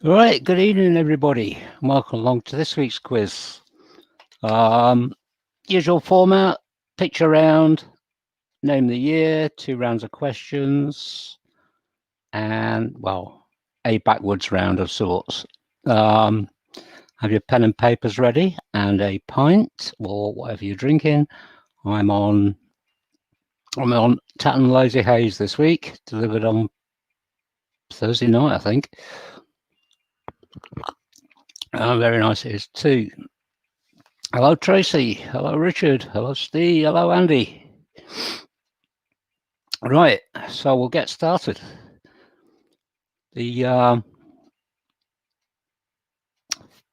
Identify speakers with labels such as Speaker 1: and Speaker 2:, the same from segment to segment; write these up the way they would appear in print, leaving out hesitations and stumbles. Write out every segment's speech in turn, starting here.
Speaker 1: Right, good evening, everybody. Welcome along to this week's quiz. Usual format, picture round, name the year, 2 rounds of questions, and, well, a backwards round of sorts. Have your pen and papers ready and a pint or whatever you're drinking. I'm on Tatton Lazy Haze this week, delivered on Thursday night, I think. Very nice it is too. Hello, Tracy. Hello, Richard. Hello, Steve. Hello, Andy. Right, so we'll get started. The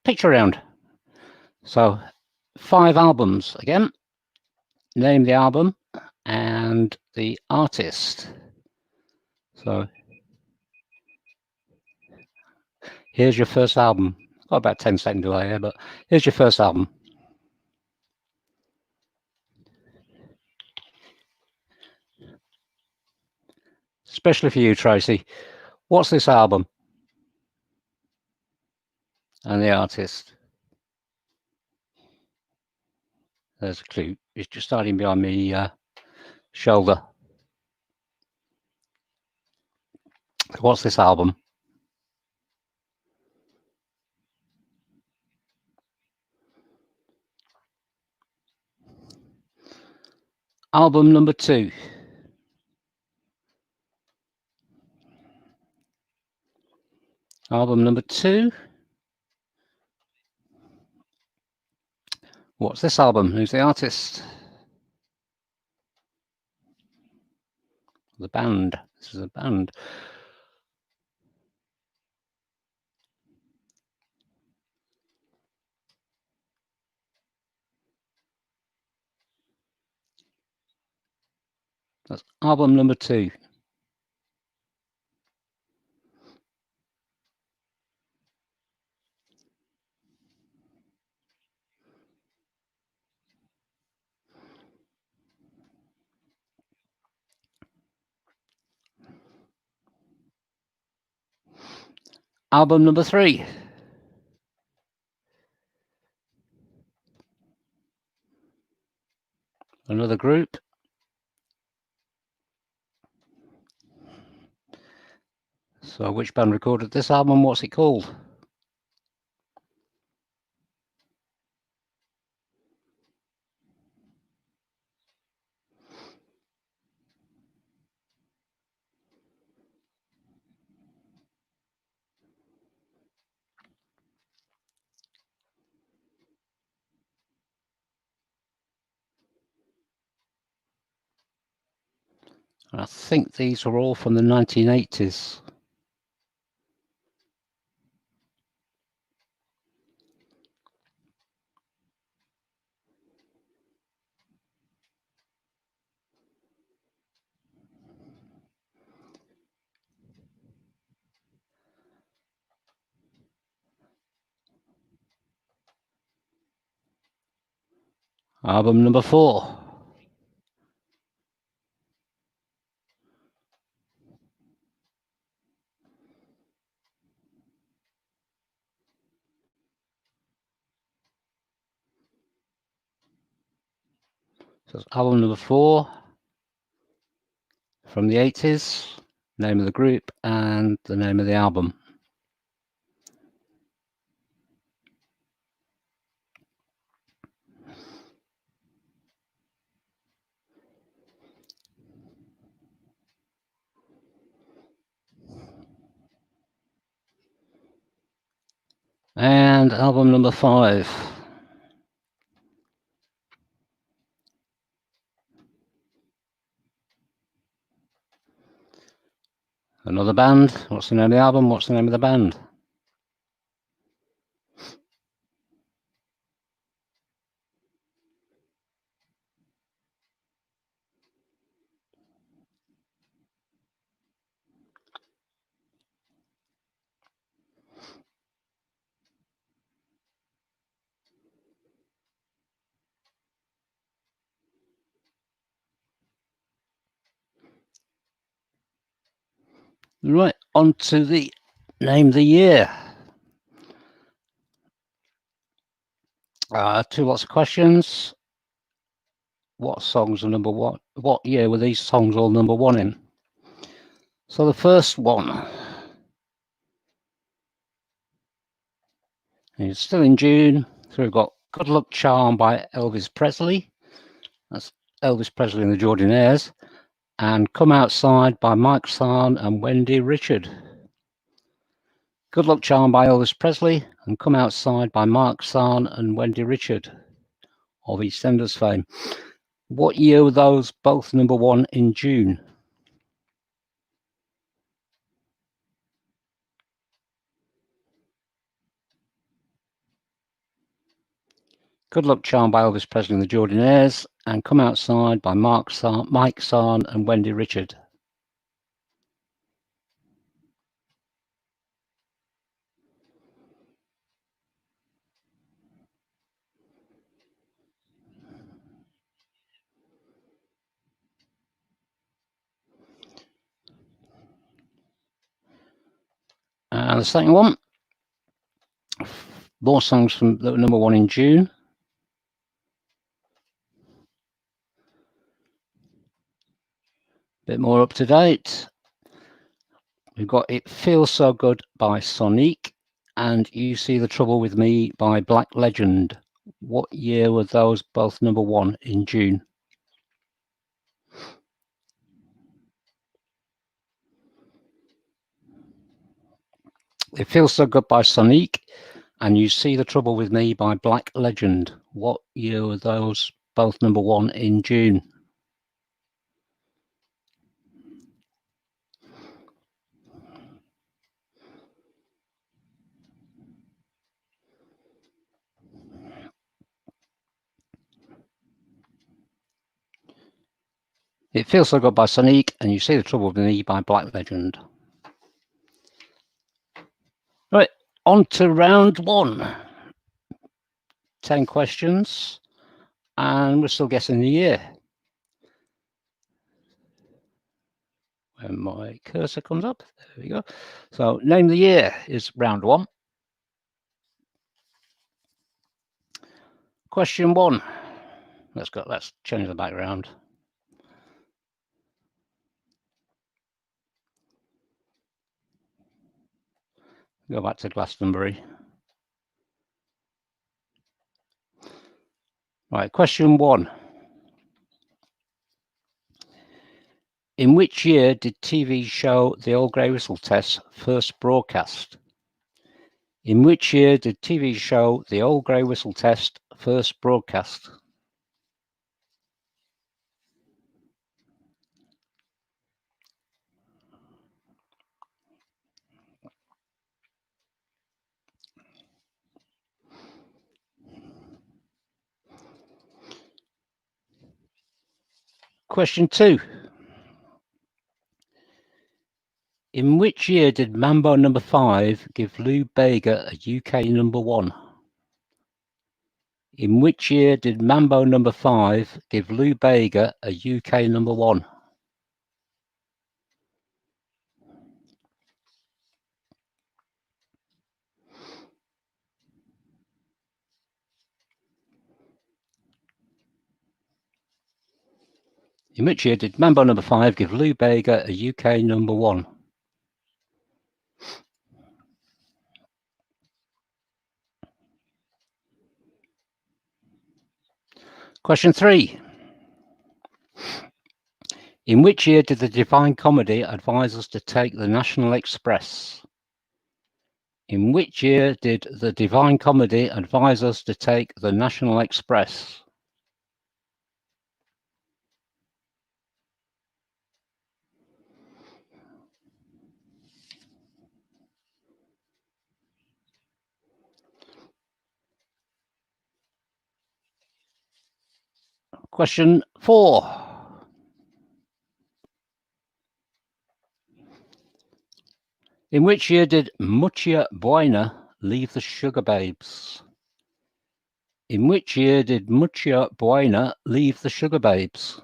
Speaker 1: picture round. So 5 albums again. Name the album and the artist. So here's your first album. Got about 10-second delay here, but here's your first album. Especially for you, Tracy. What's this album? And the artist. There's a clue. It's just starting behind me shoulder. What's this album? Album number 2. Album number 2. What's this album? Who's the artist? The band. This is a band. That's album number 2. Album number 3. Another group. So which band recorded this album? What's it called? I think these are all from the 1980s. Album number 4. So it's album number 4 from the 80s. Name of the group and the name of the album. And album number 5. Another band. What's the name of the album? What's the name of the band? Right, on to the name of the year. Two lots of questions. What songs are number one? What year were these songs all number one in? So the first one, it's still in June. So we've got Good Luck Charm by Elvis Presley. That's Elvis Presley and the Jordanaires. And Come Outside by Mike Sarn and Wendy Richard. Good Luck Charm by Elvis Presley and Come Outside by Mike Sarn and Wendy Richard of EastEnders fame. What year were those both number one in June? Good Luck Charm by Elvis Presley and the Jordanaires and Come Outside by Mike Sarn and Wendy Richard. And the second one, more songs from the number one in June. Bit more up to date. We've got It Feels So Good by Sonique and You See the Trouble With Me by Black Legend. What year were those both number one in June? It Feels So Good by Sonique and You See the Trouble With Me by Black Legend. What year were those both number one in June? It Feels So Good by Sonique and You See the Trouble With Me by Black Legend. Right, on to round one. 10 questions, and we're still guessing the year. When my cursor comes up, there we go. So, name the year is round one. Question one. Let's change the background. Go back to Glastonbury. Right, question one. In which year did TV show The Old Grey Whistle Test first broadcast? In which year did TV show The Old Grey Whistle Test first broadcast? Question two. In which year did Mambo Number 5 give Lou Bega a UK number one? In which year did Mambo Number 5 give Lou Bega a UK number one? In which year did Mambo Number 5 give Lou Bega a UK number one? Question three. In which year did the Divine Comedy advise us to take the National Express? In which year did the Divine Comedy advise us to take the National Express? Question four. In which year did Mucha Buena leave the Sugar Babes? In which year did Mucha Buena leave the Sugar Babes?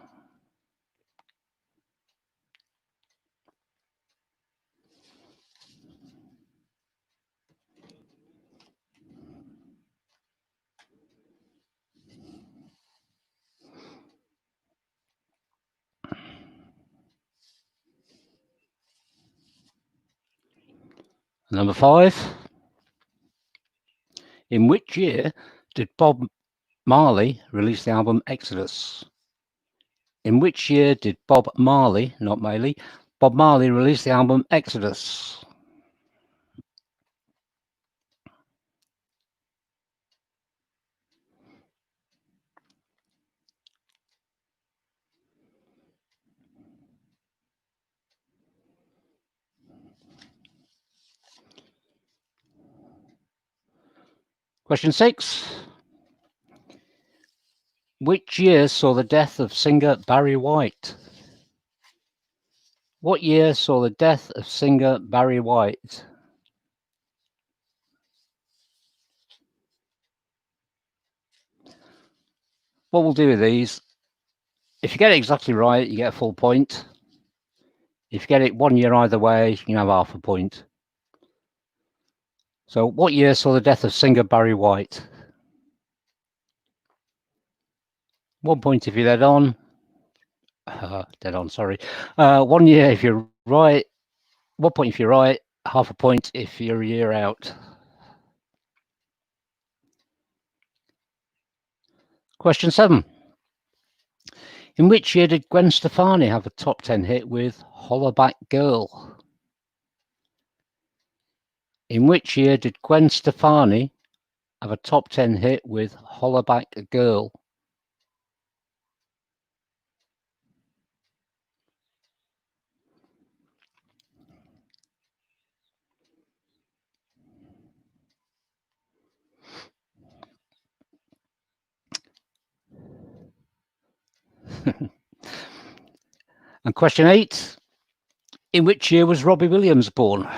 Speaker 1: Number 5. In which year did Bob Marley release the album Exodus? In which year did Bob Marley, not Maley, Bob Marley release the album Exodus? Question 6. Which year saw the death of singer Barry White? What year saw the death of singer Barry White? What we'll do with these, if you get it exactly right, you get a full point. If you get it 1 year either way, you can have half a point. So what year saw the death of singer Barry White? 1 point if you're dead on. Sorry. 1 year if you're right. 1 point if you're right. Half a point if you're a year out. Question 7. In which year did Gwen Stefani have a top 10 hit with Hollaback Girl? In which year did Gwen Stefani have a top 10 hit with Hollaback Girl? And question 8. In which year was Robbie Williams born?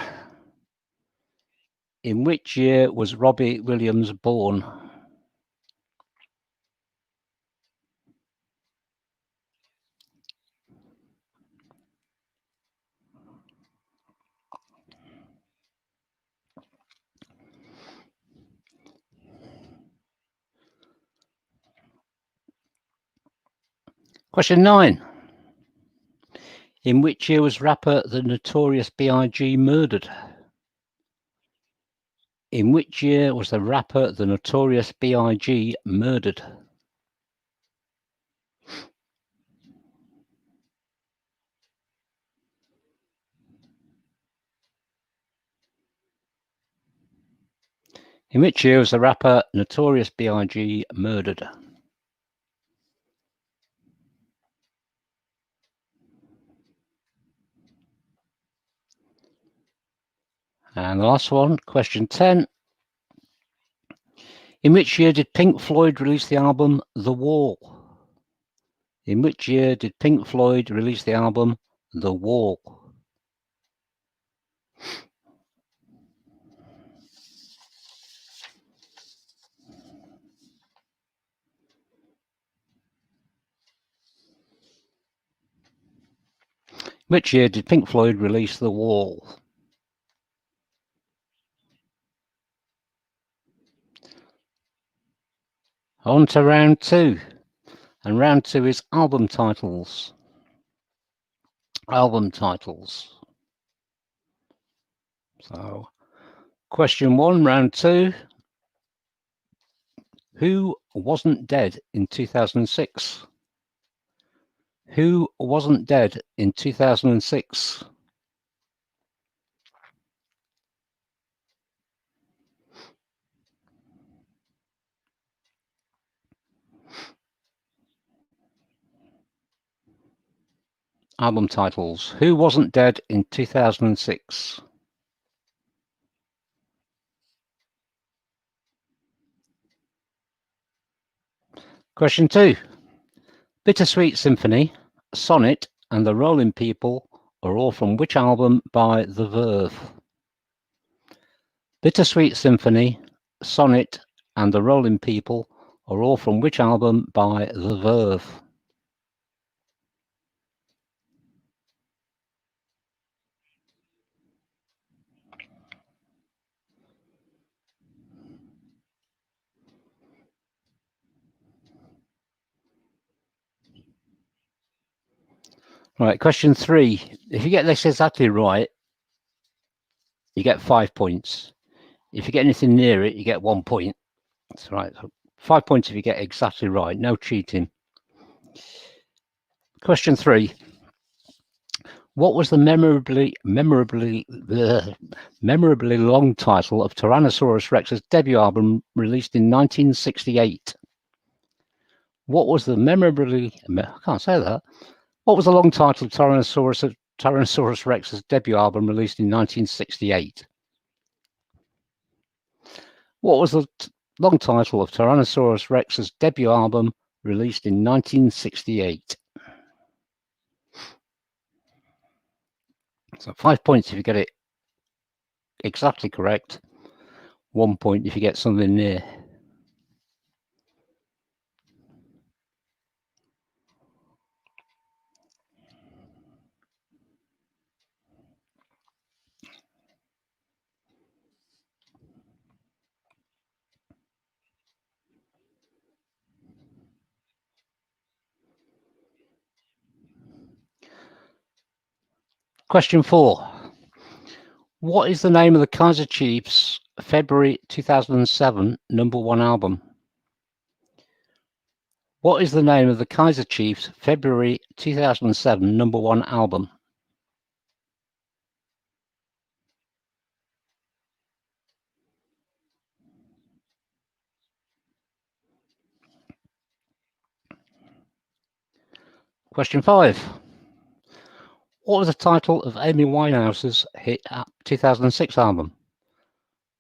Speaker 1: In which year was Robbie Williams born? Question 9. In which year was rapper the Notorious B.I.G. murdered? In which year was the rapper the Notorious B.I.G. murdered? In which year was the rapper Notorious B.I.G. murdered? And the last one, question 10. In which year did Pink Floyd release the album The Wall? In which year did Pink Floyd release the album The Wall? Which year did Pink Floyd release The Wall? On to round 2. And round 2 is album titles. Album titles. So, question 1, round 2. Who wasn't dead in 2006? Who wasn't dead in 2006? Album titles. Who wasn't dead in 2006? Question 2. Bittersweet Symphony, Sonnet, and The Rolling People are all from which album by The Verve? Bittersweet Symphony, Sonnet, and The Rolling People are all from which album by The Verve? Right, question 3. If you get this exactly right, you get 5 points. If you get anything near it, you get 1 point. That's right. So 5 points if you get exactly right. No cheating. Question 3. What was the memorably long title of Tyrannosaurus Rex's debut album released in 1968? What was the I can't say that. What was the long title of Tyrannosaurus Rex's debut album released in 1968? What was the long title of Tyrannosaurus Rex's debut album released in 1968? So 5 points if you get it exactly correct. 1 point if you get something near. Question 4. What is the name of the Kaiser Chiefs' February 2007 #1 album? What is the name of the Kaiser Chiefs' February 2007 #1 album? Question 5. What was the title of Amy Winehouse's hit 2006 album?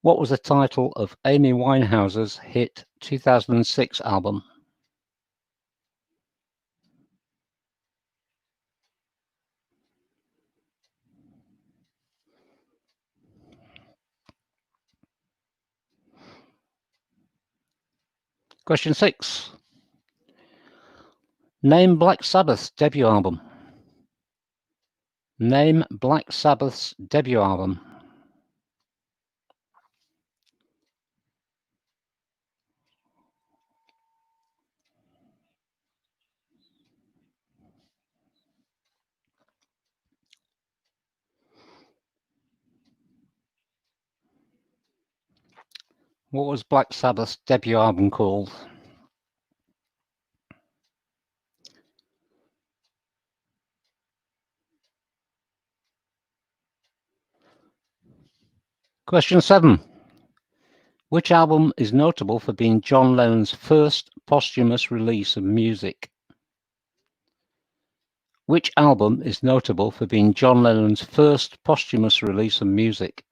Speaker 1: What was the title of Amy Winehouse's hit 2006 album? Question 6. Name Black Sabbath's debut album. Name Black Sabbath's debut album. What was Black Sabbath's debut album called? Question 7. Which album is notable for being John Lennon's first posthumous release of music? Which album is notable for being John Lennon's first posthumous release of music?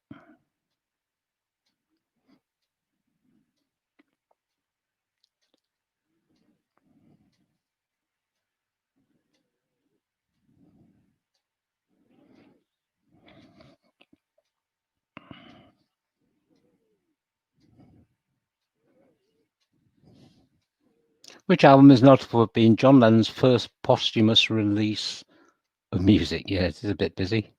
Speaker 1: Which album is notable for being John Lennon's first posthumous release of music? Yeah, it is a bit busy.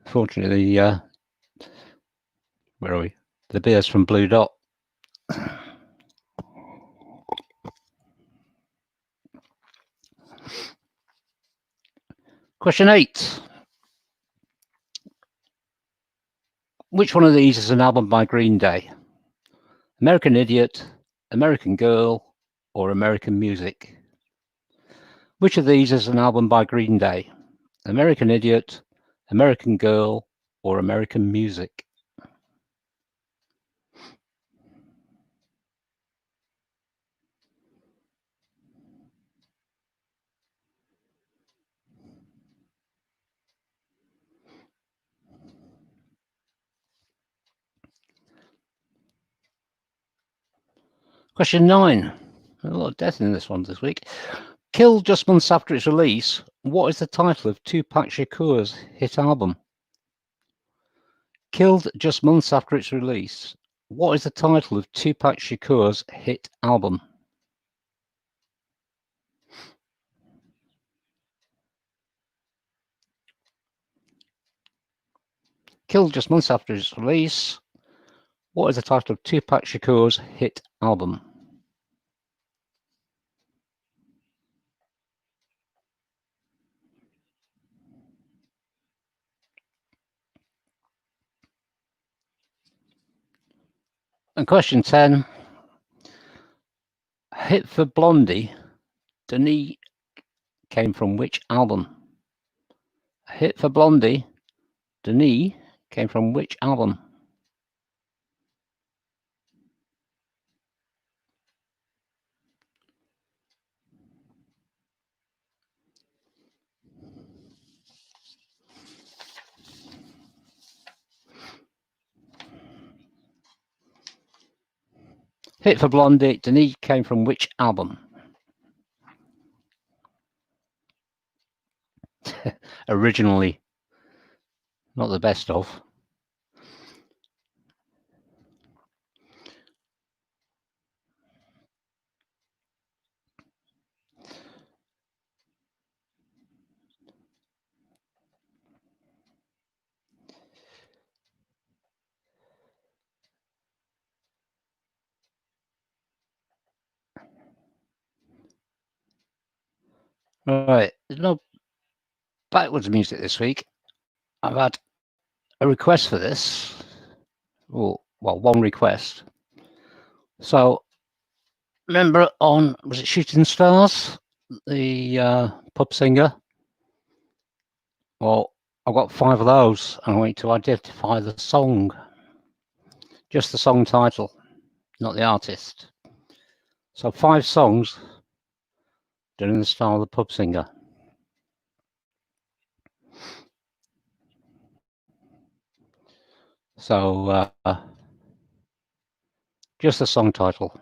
Speaker 1: Fortunately, where are we? The beer's from Blue Dot. Question 8. Which one of these is an album by Green Day? American Idiot, American Girl, or American Music? Which of these is an album by Green Day? American Idiot, American Girl, or American Music? Question 9. A lot of death in this one this week. Killed just months after its release, what is the title of Tupac Shakur's hit album? Killed just months after its release, what is the title of Tupac Shakur's hit album? Killed just months after its release, what is the title of Tupac Shakur's hit album? And question 10. Hit for Blondie, Denis came from which album? Hit for Blondie, Denis came from which album? Hit for Blondie, Denis came from which album? Originally, not the best of. Right, there's no backwards music this week. I've had a request for this. Oh, well, one request. So, remember on, was it Shooting Stars? The pub singer? Well, I've got 5 of those, and I want you to identify the song. Just the song title, not the artist. So 5 songs done in the style of the pub singer. So just the song title.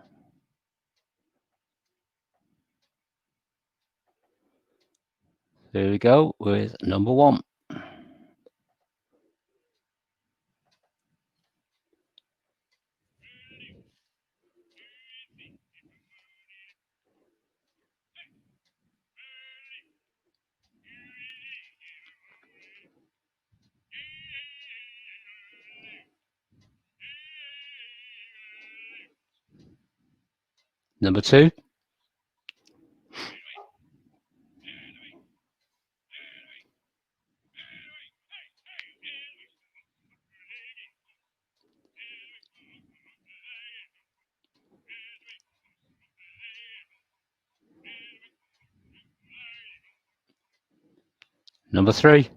Speaker 1: Here we go with number 1. Number 2. Number 3.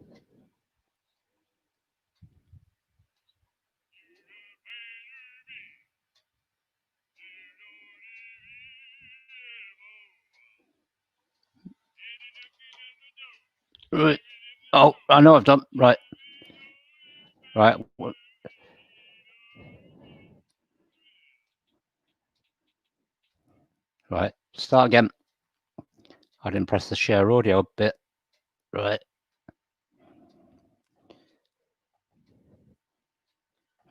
Speaker 1: Right. Oh, I know I've done right. Right. Right. Start again. I didn't press the share audio bit. Right.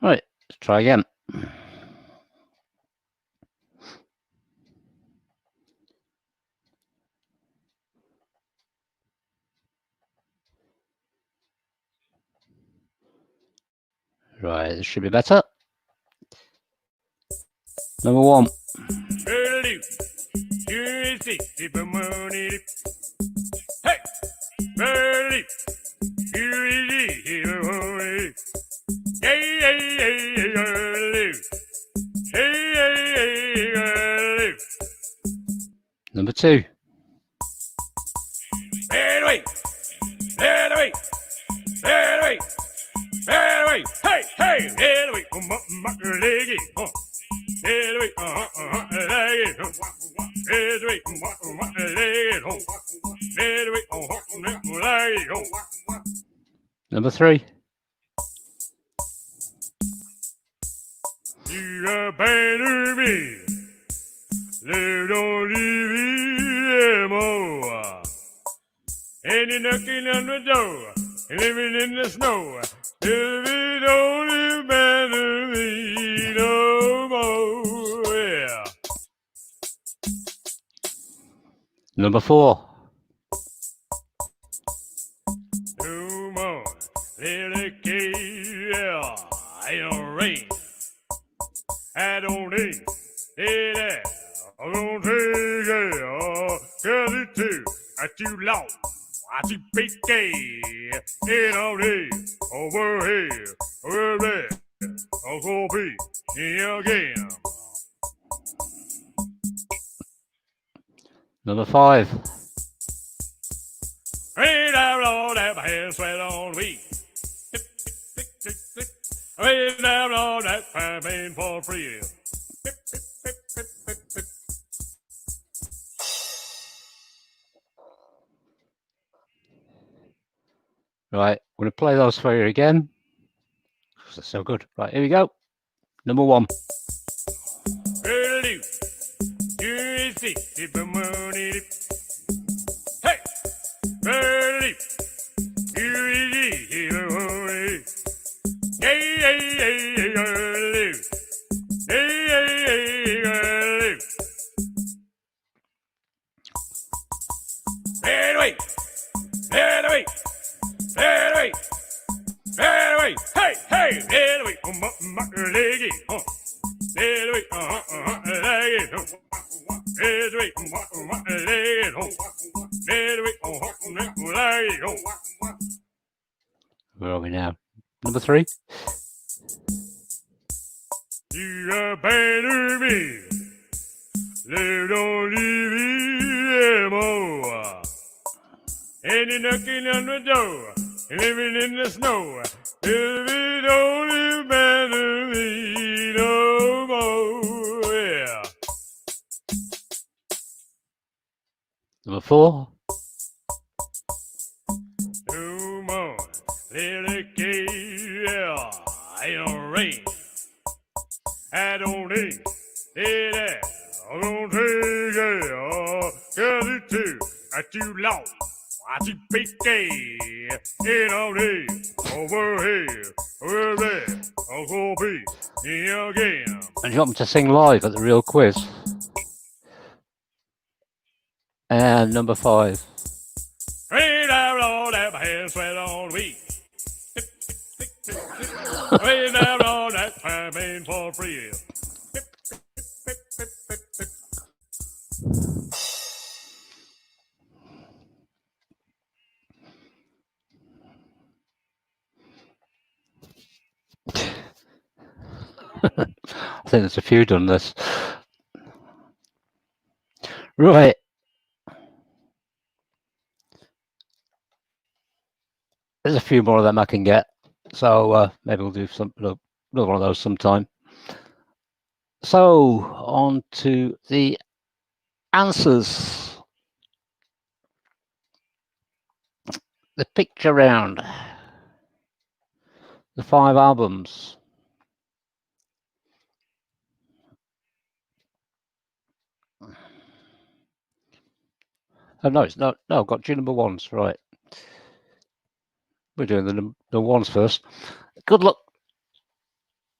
Speaker 1: Right. Let's try again. Right. This should be better. Number 1. Number 2. Number 3.
Speaker 2: And you're knocking on the door, living in the snow. If you don't matter me no more, yeah.
Speaker 1: Number 4.
Speaker 2: No more, little kid, yeah. I don't rain, I don't need it. I'm gonna take it, cause it's too long. I too big gay, and all day, over here, over there. Uncle Pete, here again.
Speaker 1: Number 5.
Speaker 2: Hey, down on that hand sweat on me. Hey, down on that pain for free.
Speaker 1: Right, I'm going to play those for you again. They're so good. Right, here we go. Number 1.
Speaker 2: Hey,
Speaker 1: Where are we now? Number 3.
Speaker 2: You abandon me. They don't leave me anymore. And you're knocking on the door, living in the snow. They don't abandon me no more. Yeah.
Speaker 1: Number 4.
Speaker 2: No more. Little kid, yeah. Ain't no rain. I don't think that I'm gonna take it. Cause it's too long. I too big gay. And I'm here, over here, over there. Uncle Pete, here again.
Speaker 1: And you want me to sing live at the real quiz? And number 5.
Speaker 2: Rain down on that hand sweat on me. Rain down on that pain for free.
Speaker 1: I think there's a few done this. Right. There's a few more of them I can get. So maybe we'll do another one of those sometime. So on to the answers. The picture round. The 5 albums. Oh, no, it's not. No, I've got 2 number 1s. Right. We're doing the 1s first. Good luck.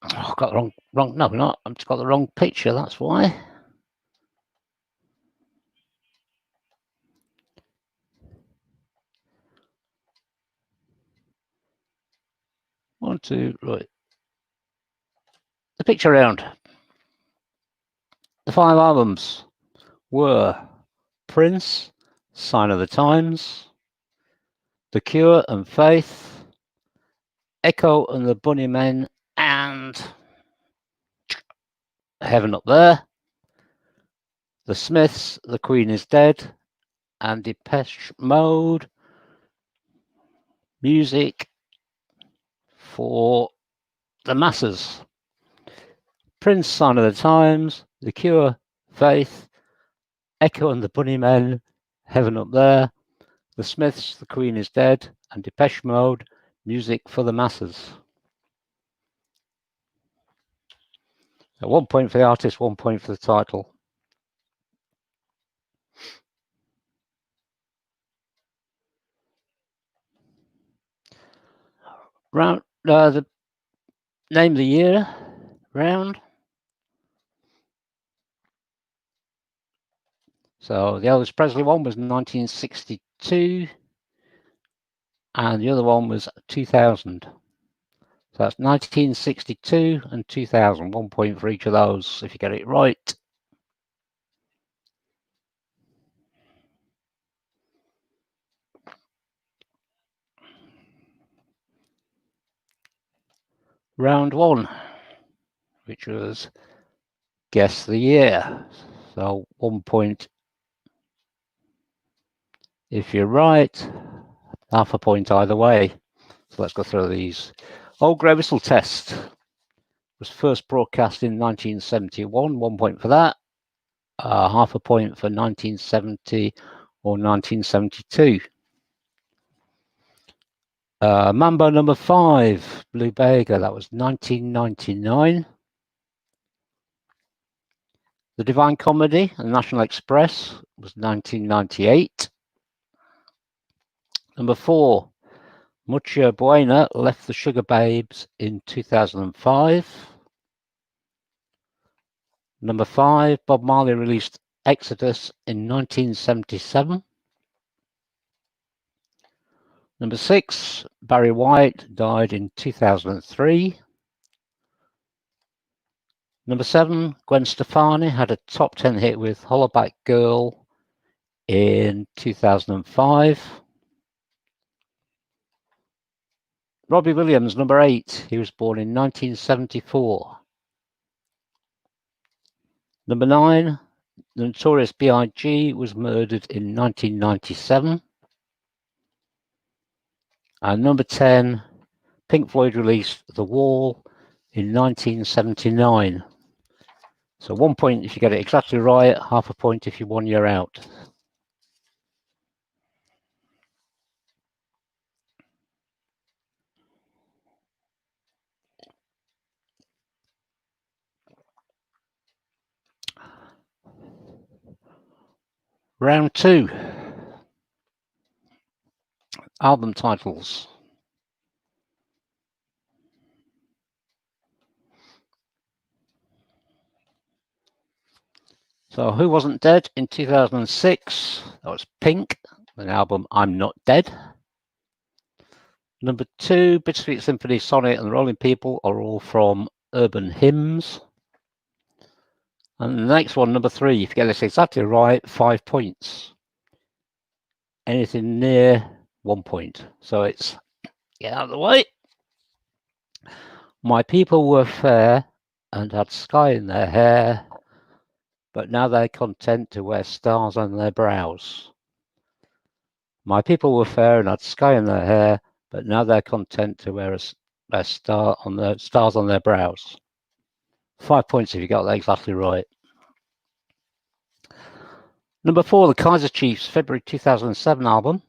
Speaker 1: Oh, I've got the wrong. No, not. I've just got the wrong picture. That's why. One, two, right. The picture round. The 5 albums were Prince, Sign of the Times, The Cure and Faith, Echo and the Bunnymen, and Heaven Up There, The Smiths, The Queen is Dead, and Depeche Mode, Music for the Masses. Prince, Sign of the Times, The Cure, Faith, Echo and the Bunnymen, Heaven Up There, The Smiths, The Queen is Dead, and Depeche Mode, Music for the Masses. 1 point for the artist, 1 point for the title. Round the name of the year round. So the Elvis Presley one was 1962, and the other one was 2000. So that's 1962 and 2000. 1 point for each of those if you get it right. round one, which was Guess the Year. So 1 point if you're right, half a point either way. So let's go through these. Old Grey Whistle Test was first broadcast in 1971, 1 point for that. Half a point for 1970 or 1972. Mambo number 5, Blue Beggar, that was 1999. The Divine Comedy, The National Express, was 1998. Number 4, Mucho Buena left the Sugar Babes in 2005. Number 5, Bob Marley released Exodus in 1977. Number 6, Barry White died in 2003. Number 7, Gwen Stefani had a top 10 hit with Hollaback Girl in 2005. Robbie Williams, number 8, he was born in 1974. Number 9, the Notorious B.I.G. was murdered in 1997. And number 10, Pink Floyd released The Wall in 1979. So 1 point if you get it exactly right, half a point if you won, you're out. Round 2. Album titles. So Who Wasn't Dead in 2006? That was Pink, an album I'm Not Dead. Number 2, Bittersweet Symphony, Sonnet and the Rolling People are all from Urban Hymns. And the next one, number 3, if you get this exactly right, 5 points. Anything near 1 point. So it's, get out of the way. My people were fair and had sky in their hair, but now they're content to wear stars on their brows. My people were fair and had sky in their hair, but now they're content to wear a star on their stars on their brows. 5 points if you got that exactly right. Number 4, the Kaiser Chiefs, February 2007 album.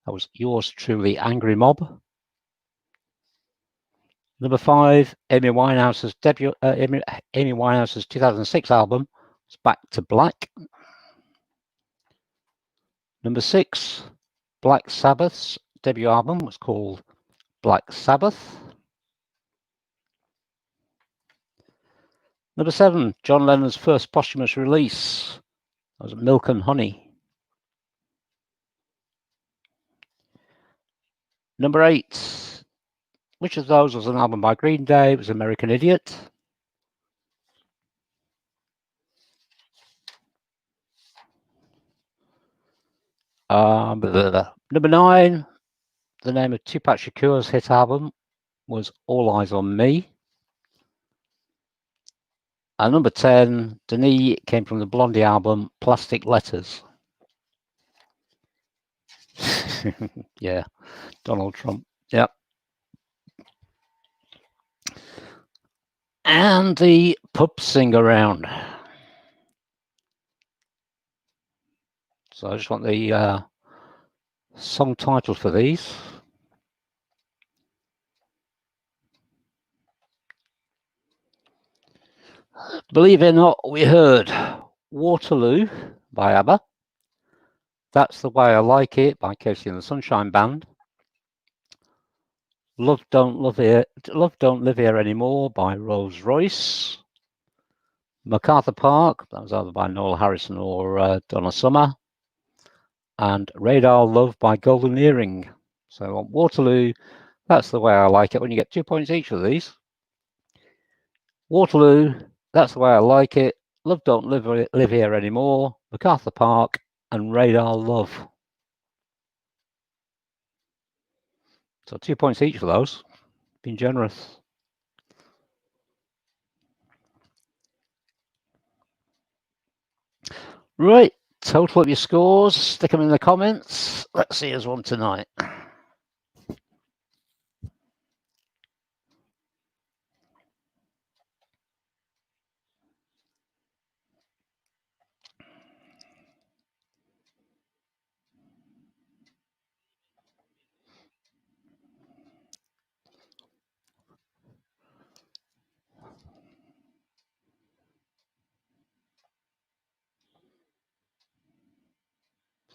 Speaker 1: That was Yours Truly, Angry Mob. Number 5, Amy Winehouse's debut, Amy Winehouse's 2006 album was Back to Black. Number 6, Black Sabbath's debut album was called Black Sabbath. Number 7, John Lennon's first posthumous release. That was Milk and Honey. Number 8, which of those was an album by Green Day? It was American Idiot. Number 9, the name of Tupac Shakur's hit album was All Eyes on Me. And number 10, Denis, came from the Blondie album Plastic Letters. Yeah, Donald Trump. Yep. And the pub sing around. So I just want the song title for these. Believe it or not, we heard Waterloo by ABBA. That's the Way I Like It by Casey and the Sunshine Band. Love Don't Live Here Anymore by Rolls Royce. MacArthur Park, that was either by Noel Harrison or Donna Summer. And Radar Love by Golden Earring. So on Waterloo, That's the Way I Like It, when you get 2 points each of these. Waterloo, That's the Way I Like It, Love Don't Live Here Anymore, MacArthur Park, and Radar Love. So 2 points each for those. Been generous. Right, total up your scores, stick them in the comments. Let's see who's won tonight.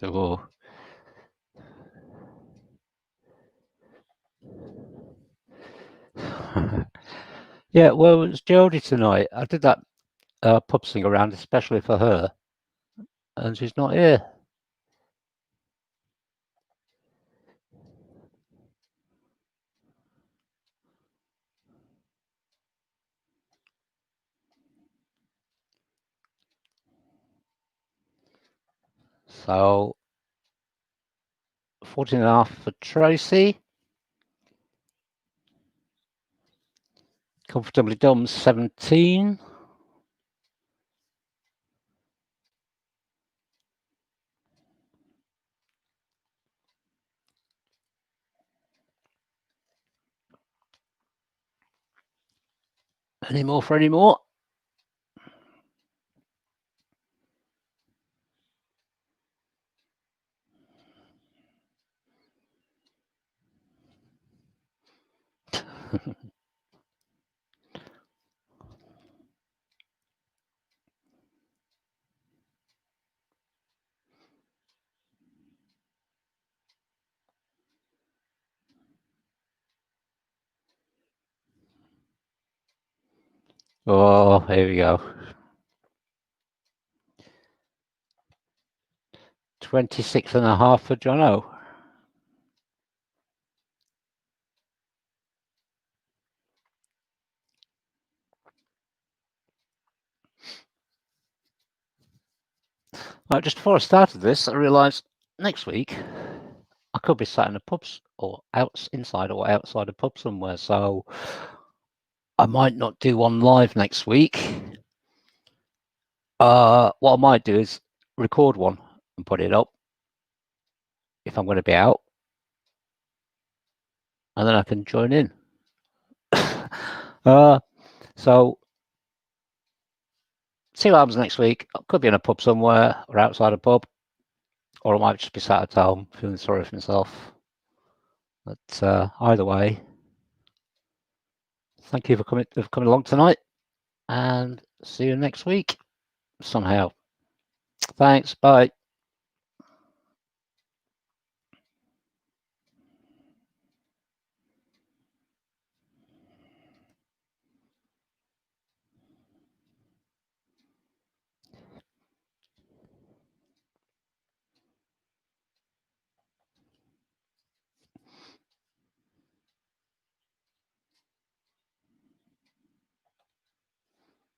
Speaker 1: So, yeah, well, it's Jodie tonight. I did that pub sing around especially for her, and she's not here. So 14.5 for Tracy. Comfortably Dumb 17. Any more for any more? Oh, here we go. 26.5 for Jono. Right, just before I started this, I realised next week I could be sat in a pub or inside or outside a pub somewhere, so I might not do one live next week. What I might do is record one and put it up if I'm going to be out, and then I can join in. So see what happens next week. I could be in a pub somewhere or outside a pub, or I might just be sat at home feeling sorry for myself. But either way, thank you for coming along tonight, and see you next week somehow. Thanks. Bye.